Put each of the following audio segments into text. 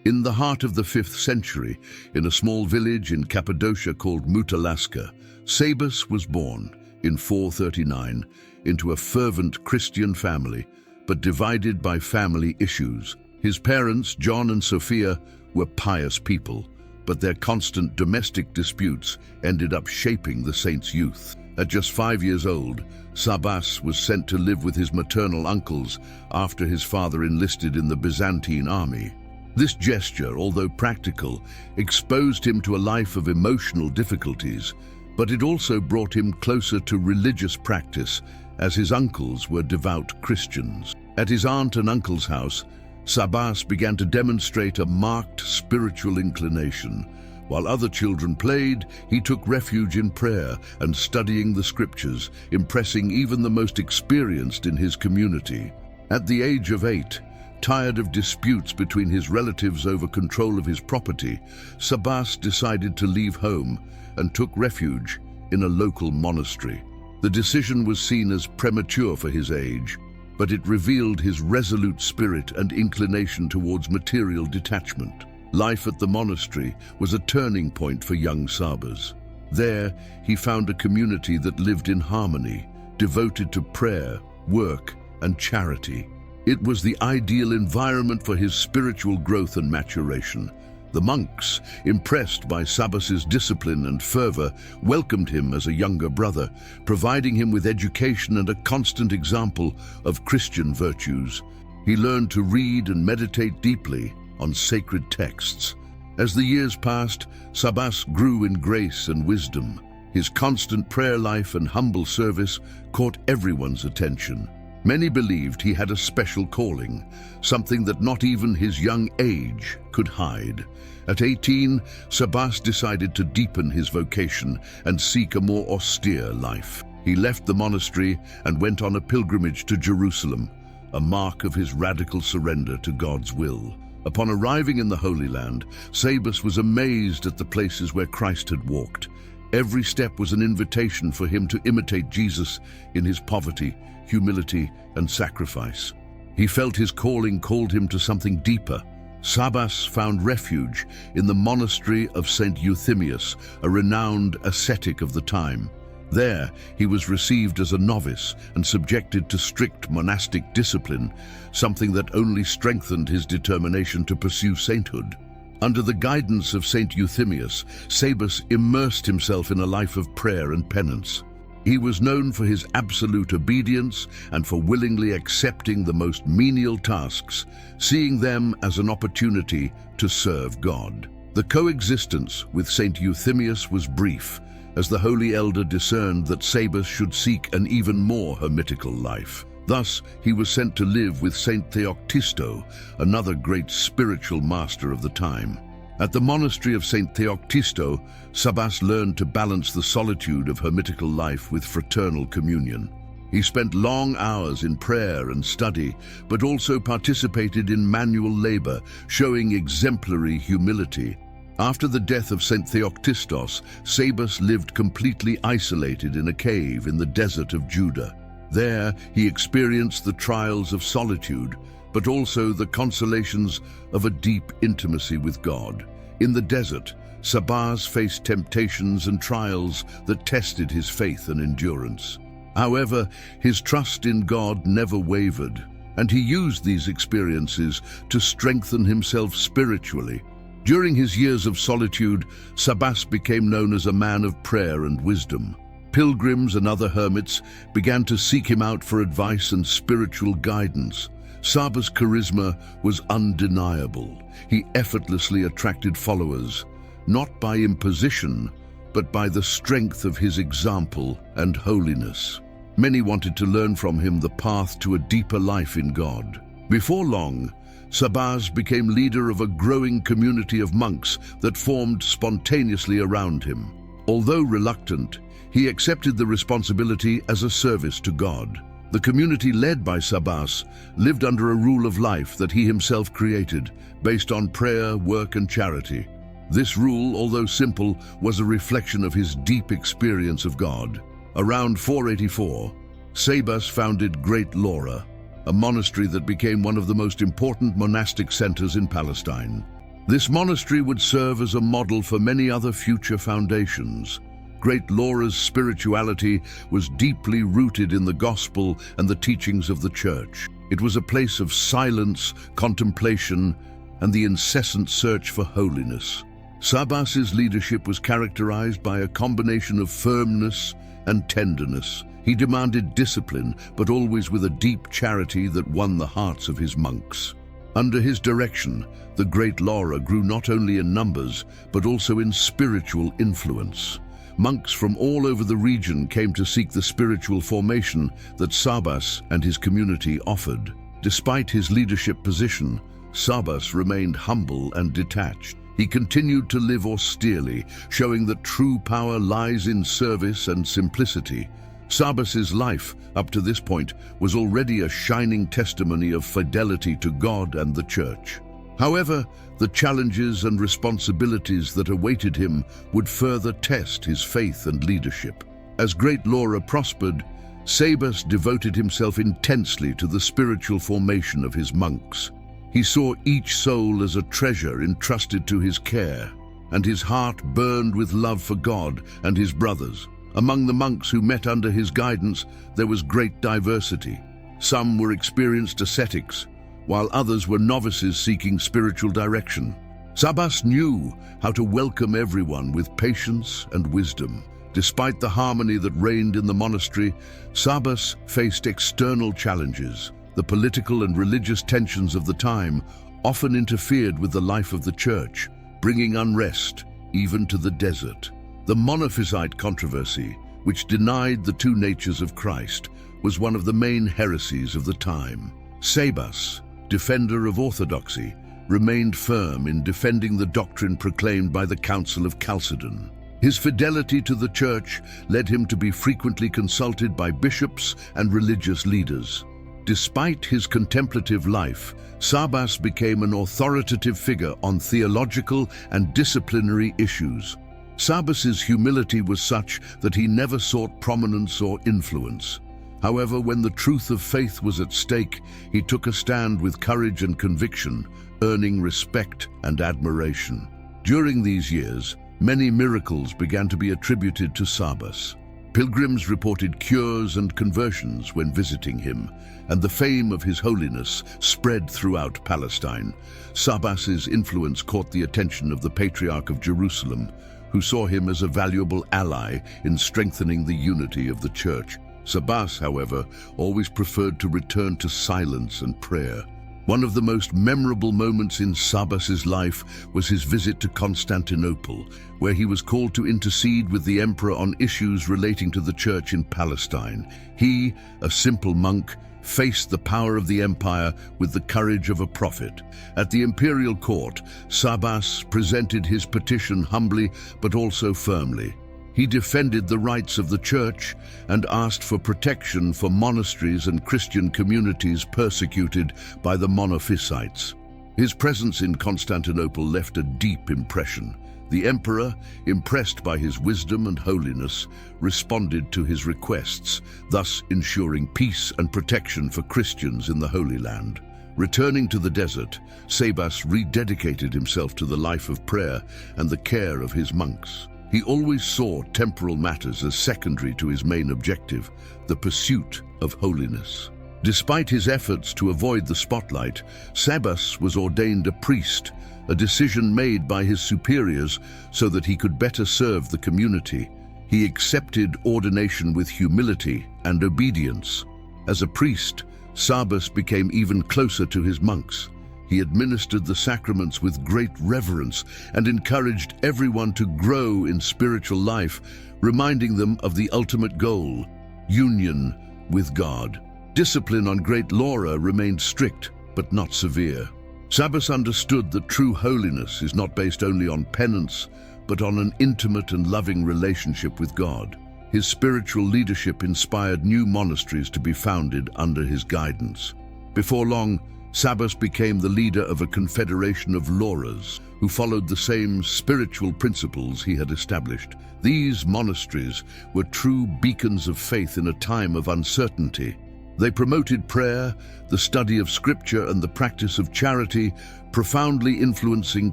In the heart of the 5th century, in a small village in Cappadocia called Mutalaska, Sabas was born in 439 into a fervent Christian family, but divided by family issues. His parents, John and Sophia, were pious people, but their constant domestic disputes ended up shaping the saint's youth. At just 5 years old, Sabas was sent to live with his maternal uncles after his father enlisted in the Byzantine army. This gesture, although practical, exposed him to a life of emotional difficulties, but it also brought him closer to religious practice, as his uncles were devout Christians. At his aunt and uncle's house, Sabas began to demonstrate a marked spiritual inclination. While other children played, he took refuge in prayer and studying the scriptures, impressing even the most experienced in his community. At the age of 8, tired of disputes between his relatives over control of his property, Sabas decided to leave home and took refuge in a local monastery. The decision was seen as premature for his age, but it revealed his resolute spirit and inclination towards material detachment. Life at the monastery was a turning point for young Sabas. There, he found a community that lived in harmony, devoted to prayer, work, and charity. It was the ideal environment for his spiritual growth and maturation. The monks, impressed by Sabas's discipline and fervor, welcomed him as a younger brother, providing him with education and a constant example of Christian virtues. He learned to read and meditate deeply on sacred texts. As the years passed, Sabas grew in grace and wisdom. His constant prayer life and humble service caught everyone's attention. Many believed he had a special calling, something that not even his young age could hide. At 18, Sabas decided to deepen his vocation and seek a more austere life. He left the monastery and went on a pilgrimage to Jerusalem, a mark of his radical surrender to God's will. Upon arriving in the Holy Land, Sabas was amazed at the places where Christ had walked. Every step was an invitation for him to imitate Jesus in his poverty, humility, and sacrifice. He felt his calling called him to something deeper. Sabas found refuge in the monastery of Saint Euthemius, a renowned ascetic of the time. There, he was received as a novice and subjected to strict monastic discipline, something that only strengthened his determination to pursue sainthood. Under the guidance of Saint Euthemius, Sabas immersed himself in a life of prayer and penance. He was known for his absolute obedience and for willingly accepting the most menial tasks, seeing them as an opportunity to serve God. The coexistence with Saint Euthemius was brief, as the holy elder discerned that Sabas should seek an even more hermitical life. Thus, he was sent to live with Saint Theoctisto, another great spiritual master of the time. At the monastery of Saint Theoctisto, Sabas learned to balance the solitude of hermitical life with fraternal communion. He spent long hours in prayer and study, but also participated in manual labor, showing exemplary humility. After the death of Saint Theoctistos, Sabas lived completely isolated in a cave in the desert of Judah. There, he experienced the trials of solitude, but also the consolations of a deep intimacy with God. In the desert, Sabas faced temptations and trials that tested his faith and endurance. However, his trust in God never wavered, and he used these experiences to strengthen himself spiritually. During his years of solitude, Sabas became known as a man of prayer and wisdom. Pilgrims and other hermits began to seek him out for advice and spiritual guidance. Sabas' charisma was undeniable. He effortlessly attracted followers, not by imposition, but by the strength of his example and holiness. Many wanted to learn from him the path to a deeper life in God. Before long, Sabas became leader of a growing community of monks that formed spontaneously around him. Although reluctant, he accepted the responsibility as a service to God. The community led by Sabas lived under a rule of life that he himself created, based on prayer, work, and charity. This rule, although simple, was a reflection of his deep experience of God. Around 484, Sabas founded Great Laura, a monastery that became one of the most important monastic centers in Palestine. This monastery would serve as a model for many other future foundations. Great Laura's spirituality was deeply rooted in the gospel and the teachings of the church. It was a place of silence, contemplation, and the incessant search for holiness. Sabas's leadership was characterized by a combination of firmness and tenderness. He demanded discipline, but always with a deep charity that won the hearts of his monks. Under his direction, the Great Laura grew not only in numbers, but also in spiritual influence. Monks from all over the region came to seek the spiritual formation that Sabas and his community offered. Despite his leadership position, Sabas remained humble and detached. He continued to live austerely, showing that true power lies in service and simplicity. Sabas's life, up to this point, was already a shining testimony of fidelity to God and the Church. However, the challenges and responsibilities that awaited him would further test his faith and leadership. As Great Laura prospered, Sabas devoted himself intensely to the spiritual formation of his monks. He saw each soul as a treasure entrusted to his care, and his heart burned with love for God and his brothers. Among the monks who met under his guidance, there was great diversity. Some were experienced ascetics, while others were novices seeking spiritual direction. Sabas knew how to welcome everyone with patience and wisdom. Despite the harmony that reigned in the monastery, Sabas faced external challenges. The political and religious tensions of the time often interfered with the life of the church, bringing unrest even to the desert. The Monophysite controversy, which denied the two natures of Christ, was one of the main heresies of the time. Sabas, defender of orthodoxy, remained firm in defending the doctrine proclaimed by the Council of Chalcedon. His fidelity to the church led him to be frequently consulted by bishops and religious leaders. Despite his contemplative life, Sabas became an authoritative figure on theological and disciplinary issues. Sabas's humility was such that he never sought prominence or influence. However, when the truth of faith was at stake, he took a stand with courage and conviction, earning respect and admiration. During these years, many miracles began to be attributed to Sabas. Pilgrims reported cures and conversions when visiting him, and the fame of his holiness spread throughout Palestine. Sabas's influence caught the attention of the Patriarch of Jerusalem, who saw him as a valuable ally in strengthening the unity of the church. Sabas, however, always preferred to return to silence and prayer. One of the most memorable moments in Sabas's life was his visit to Constantinople, where he was called to intercede with the emperor on issues relating to the church in Palestine. He, a simple monk, faced the power of the empire with the courage of a prophet. At the imperial court, Sabas presented his petition humbly but also firmly. He defended the rights of the church and asked for protection for monasteries and Christian communities persecuted by the Monophysites. His presence in Constantinople left a deep impression. The emperor, impressed by his wisdom and holiness, responded to his requests, thus ensuring peace and protection for Christians in the Holy Land. Returning to the desert, Sabas rededicated himself to the life of prayer and the care of his monks. He always saw temporal matters as secondary to his main objective, the pursuit of holiness. Despite his efforts to avoid the spotlight, Sabas was ordained a priest, a decision made by his superiors so that he could better serve the community. He accepted ordination with humility and obedience. As a priest, Sabas became even closer to his monks. He administered the sacraments with great reverence and encouraged everyone to grow in spiritual life, reminding them of the ultimate goal, union with God. Discipline on Great Laura remained strict, but not severe. Sabas understood that true holiness is not based only on penance, but on an intimate and loving relationship with God. His spiritual leadership inspired new monasteries to be founded under his guidance. Before long, Sabas became the leader of a confederation of Lauras who followed the same spiritual principles he had established. These monasteries were true beacons of faith in a time of uncertainty. They promoted prayer, the study of scripture, and the practice of charity, profoundly influencing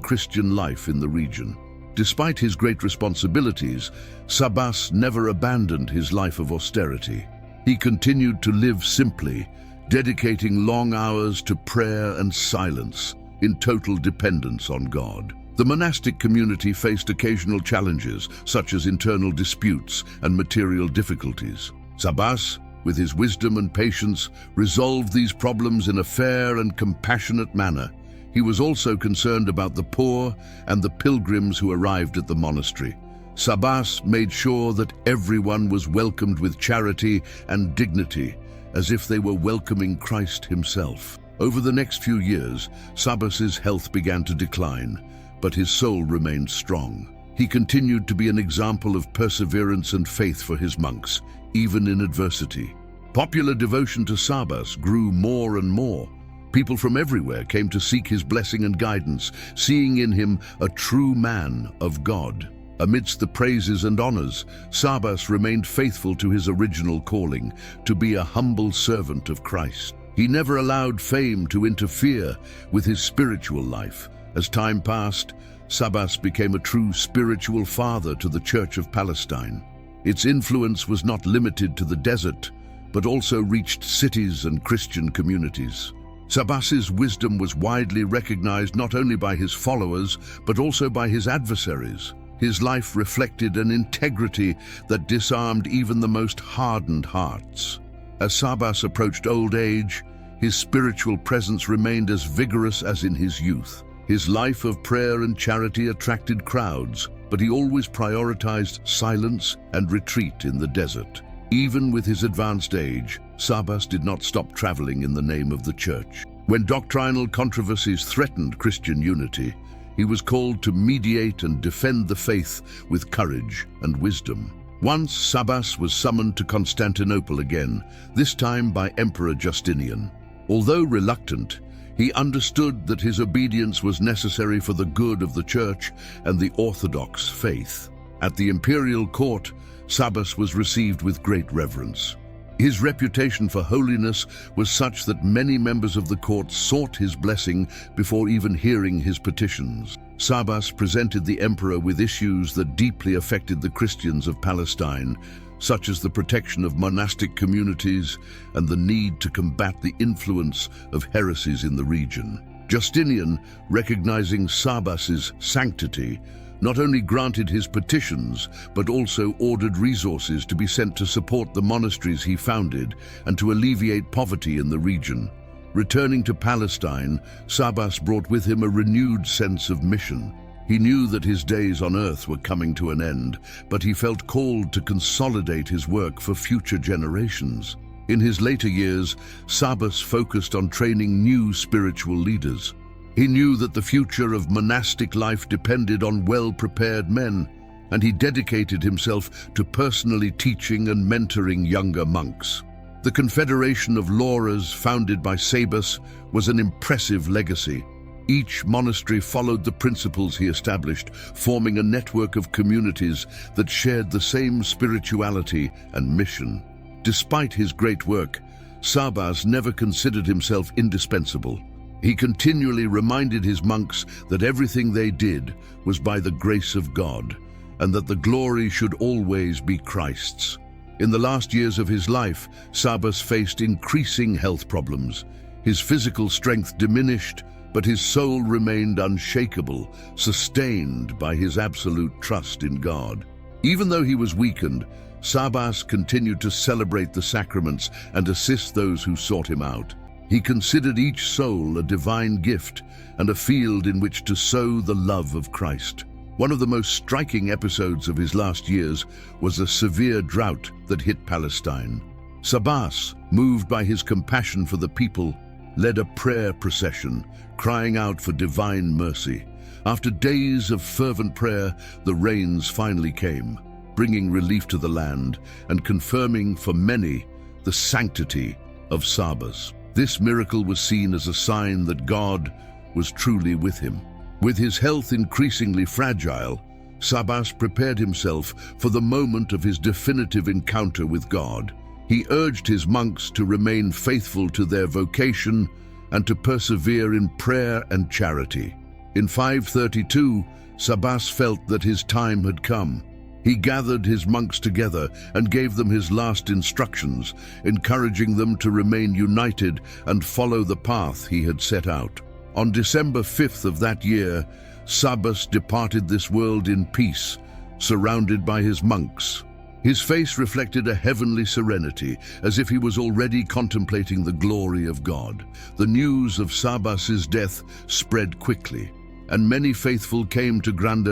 Christian life in the region. Despite his great responsibilities, Sabas never abandoned his life of austerity. He continued to live simply, dedicating long hours to prayer and silence, in total dependence on God. The monastic community faced occasional challenges, such as internal disputes and material difficulties. Sabas, with his wisdom and patience, resolved these problems in a fair and compassionate manner. He was also concerned about the poor and the pilgrims who arrived at the monastery. Sabas made sure that everyone was welcomed with charity and dignity, as if they were welcoming Christ himself. Over the next few years, Sabas's health began to decline, but his soul remained strong. He continued to be an example of perseverance and faith for his monks, even in adversity. Popular devotion to Sabas grew more and more. People from everywhere came to seek his blessing and guidance, seeing in him a true man of God. Amidst the praises and honors, Sabas remained faithful to his original calling, to be a humble servant of Christ. He never allowed fame to interfere with his spiritual life. As time passed, Sabas became a true spiritual father to the Church of Palestine. Its influence was not limited to the desert, but also reached cities and Christian communities. Sabas's wisdom was widely recognized not only by his followers, but also by his adversaries. His life reflected an integrity that disarmed even the most hardened hearts. As Sabas approached old age, his spiritual presence remained as vigorous as in his youth. His life of prayer and charity attracted crowds, but he always prioritized silence and retreat in the desert. Even with his advanced age, Sabas did not stop traveling in the name of the church. When doctrinal controversies threatened Christian unity, he was called to mediate and defend the faith with courage and wisdom. Once Sabas was summoned to Constantinople again, this time by Emperor Justinian. Although reluctant, he understood that his obedience was necessary for the good of the church and the Orthodox faith. At the imperial court, Sabas was received with great reverence. His reputation for holiness was such that many members of the court sought his blessing before even hearing his petitions. Sabas presented the emperor with issues that deeply affected the Christians of Palestine, such as the protection of monastic communities and the need to combat the influence of heresies in the region. Justinian, recognizing Sabas's sanctity, not only granted his petitions, but also ordered resources to be sent to support the monasteries he founded and to alleviate poverty in the region. Returning to Palestine, Sabas brought with him a renewed sense of mission. He knew that his days on earth were coming to an end, but he felt called to consolidate his work for future generations. In his later years, Sabas focused on training new spiritual leaders. He knew that the future of monastic life depended on well-prepared men, and he dedicated himself to personally teaching and mentoring younger monks. The Confederation of Laurers, founded by Sabas, was an impressive legacy. Each monastery followed the principles he established, forming a network of communities that shared the same spirituality and mission. Despite his great work, Sabas never considered himself indispensable. He continually reminded his monks that everything they did was by the grace of God, and that the glory should always be Christ's. In the last years of his life, Sabas faced increasing health problems. His physical strength diminished, but his soul remained unshakable, sustained by his absolute trust in God. Even though he was weakened, Sabas continued to celebrate the sacraments and assist those who sought him out. He considered each soul a divine gift and a field in which to sow the love of Christ. One of the most striking episodes of his last years was a severe drought that hit Palestine. Sabas, moved by his compassion for the people, led a prayer procession, crying out for divine mercy. After days of fervent prayer, the rains finally came, bringing relief to the land and confirming for many the sanctity of Sabas. This miracle was seen as a sign that God was truly with him. With his health increasingly fragile, Sabas prepared himself for the moment of his definitive encounter with God. He urged his monks to remain faithful to their vocation and to persevere in prayer and charity. In 532, Sabas felt that his time had come. He gathered his monks together and gave them his last instructions, encouraging them to remain united and follow the path he had set out. On December 5th of that year, Sabas departed this world in peace, surrounded by his monks. His face reflected a heavenly serenity, as if he was already contemplating the glory of God. The news of Sabas's death spread quickly, and many faithful came to Grande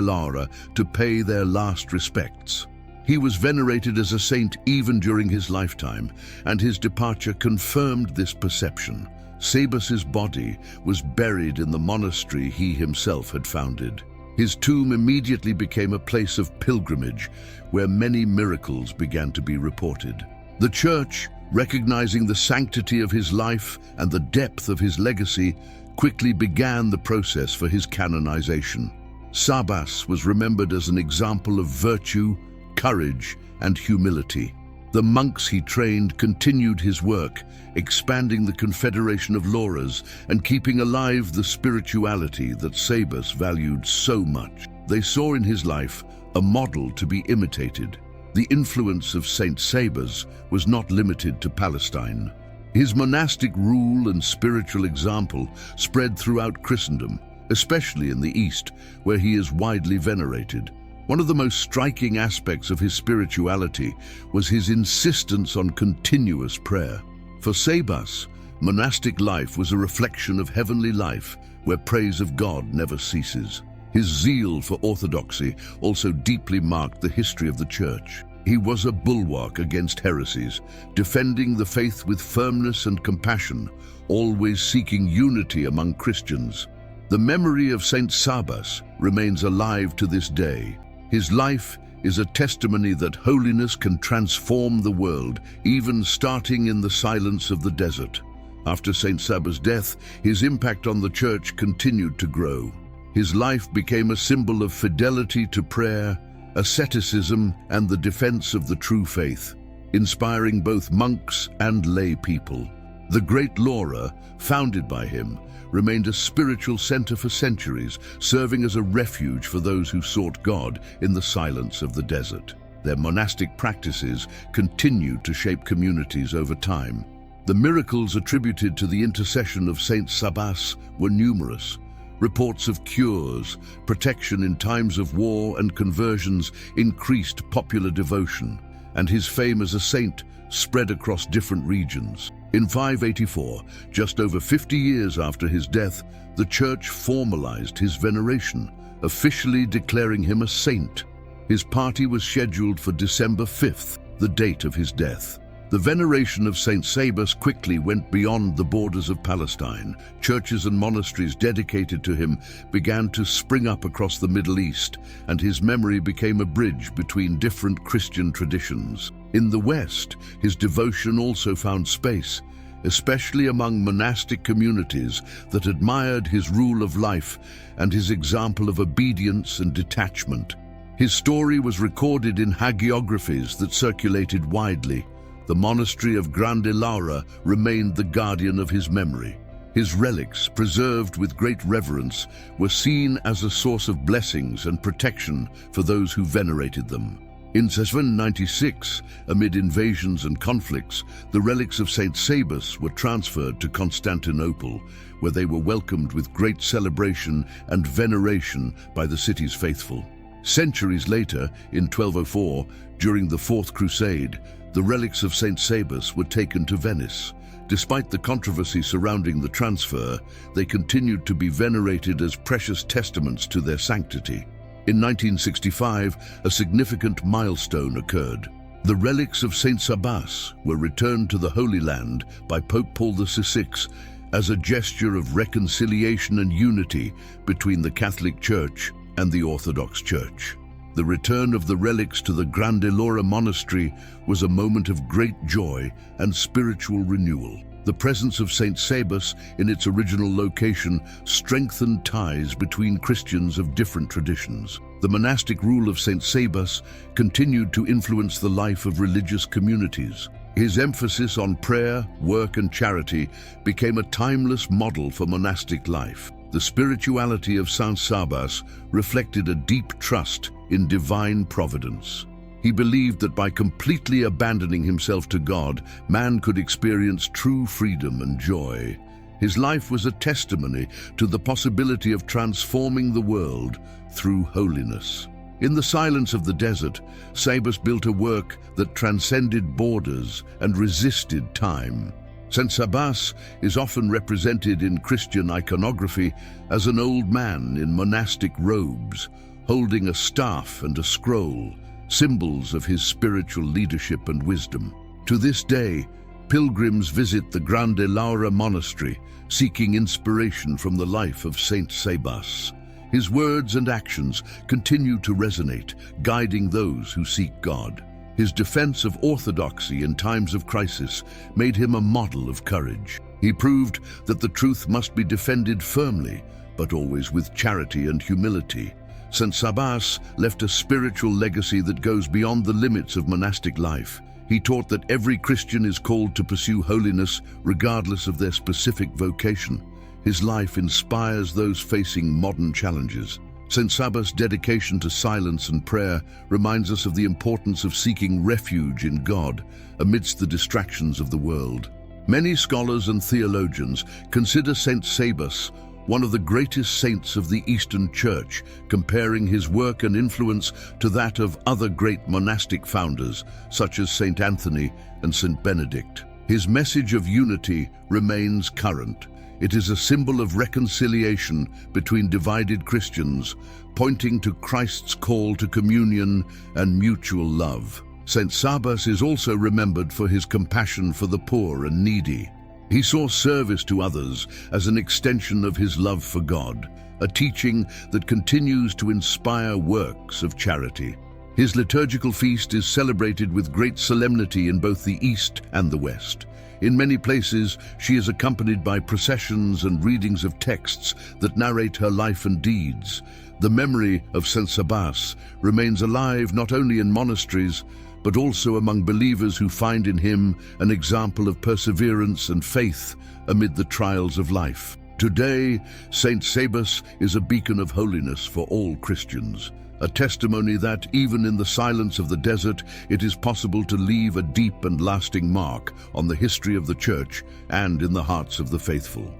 to pay their last respects. He was venerated as a saint even during his lifetime, and his departure confirmed this perception. Sabas's body was buried in the monastery he himself had founded. His tomb immediately became a place of pilgrimage, where many miracles began to be reported. The Church, recognizing the sanctity of his life and the depth of his legacy, quickly began the process for his canonization. Sabas was remembered as an example of virtue, courage, and humility. The monks he trained continued his work, expanding the Confederation of Lauras and keeping alive the spirituality that Sabas valued so much. They saw in his life a model to be imitated. The influence of Saint Sabas was not limited to Palestine. His monastic rule and spiritual example spread throughout Christendom, especially in the East, where he is widely venerated. One of the most striking aspects of his spirituality was his insistence on continuous prayer. For Sabas, monastic life was a reflection of heavenly life, where praise of God never ceases. His zeal for orthodoxy also deeply marked the history of the Church. He was a bulwark against heresies, defending the faith with firmness and compassion, always seeking unity among Christians. The memory of Saint Sabas remains alive to this day. His life is a testimony that holiness can transform the world, even starting in the silence of the desert. After Saint Sabas' death, his impact on the Church continued to grow. His life became a symbol of fidelity to prayer, asceticism, and the defense of the true faith, inspiring both monks and lay people. The great Laura, founded by him, remained a spiritual center for centuries, serving as a refuge for those who sought God in the silence of the desert. Their monastic practices continued to shape communities over time. The miracles attributed to the intercession of Saint Sabas were numerous. Reports of cures, protection in times of war, and conversions increased popular devotion, and his fame as a saint spread across different regions. In 584, just over 50 years after his death, the Church formalized his veneration, officially declaring him a saint. His party was scheduled for December 5th, the date of his death. The veneration of Saint Sabas quickly went beyond the borders of Palestine. Churches and monasteries dedicated to him began to spring up across the Middle East, and his memory became a bridge between different Christian traditions. In the West, his devotion also found space, especially among monastic communities that admired his rule of life and his example of obedience and detachment. His story was recorded in hagiographies that circulated widely. The monastery of Grande Laura remained the guardian of his memory. His relics, preserved with great reverence, were seen as a source of blessings and protection for those who venerated them. In 796, amid invasions and conflicts, the relics of Saint Sabas were transferred to Constantinople, where they were welcomed with great celebration and veneration by the city's faithful. Centuries later, in 1204, during the Fourth Crusade, the relics of Saint Sabas were taken to Venice. Despite the controversy surrounding the transfer, they continued to be venerated as precious testaments to their sanctity. In 1965, a significant milestone occurred. The relics of Saint Sabas were returned to the Holy Land by Pope Paul VI as a gesture of reconciliation and unity between the Catholic Church and the Orthodox Church. The return of the relics to the Grande Laura monastery was a moment of great joy and spiritual renewal. The presence of Saint Sabas in its original location strengthened ties between Christians of different traditions. The monastic rule of Saint Sabas continued to influence the life of religious communities. His emphasis on prayer, work, and charity became a timeless model for monastic life. The spirituality of Saint Sabas reflected a deep trust in divine providence. He believed that by completely abandoning himself to God, man could experience true freedom and joy. His life was a testimony to the possibility of transforming the world through holiness. In the silence of the desert, Sabas built a work that transcended borders and resisted time. Saint Sabas is often represented in Christian iconography as an old man in monastic robes, holding a staff and a scroll, symbols of his spiritual leadership and wisdom. To this day, pilgrims visit the Grande Laura monastery, seeking inspiration from the life of Saint Sabas. His words and actions continue to resonate, guiding those who seek God. His defense of orthodoxy in times of crisis made him a model of courage. He proved that the truth must be defended firmly, but always with charity and humility. Saint Sabas left a spiritual legacy that goes beyond the limits of monastic life. He taught that every Christian is called to pursue holiness regardless of their specific vocation. His life inspires those facing modern challenges. Saint Sabas' dedication to silence and prayer reminds us of the importance of seeking refuge in God amidst the distractions of the world. Many scholars and theologians consider Saint Sabas one of the greatest saints of the Eastern Church, comparing his work and influence to that of other great monastic founders, such as Saint Anthony and Saint Benedict. His message of unity remains current. It is a symbol of reconciliation between divided Christians, pointing to Christ's call to communion and mutual love. Saint Sabas is also remembered for his compassion for the poor and needy. He saw service to others as an extension of his love for God, a teaching that continues to inspire works of charity. His liturgical feast is celebrated with great solemnity in both the East and the West. In many places, she is accompanied by processions and readings of texts that narrate her life and deeds. The memory of Saint Sabas remains alive not only in monasteries, but also among believers who find in him an example of perseverance and faith amid the trials of life. Today, Saint Sabas is a beacon of holiness for all Christians, a testimony that, even in the silence of the desert, it is possible to leave a deep and lasting mark on the history of the Church and in the hearts of the faithful.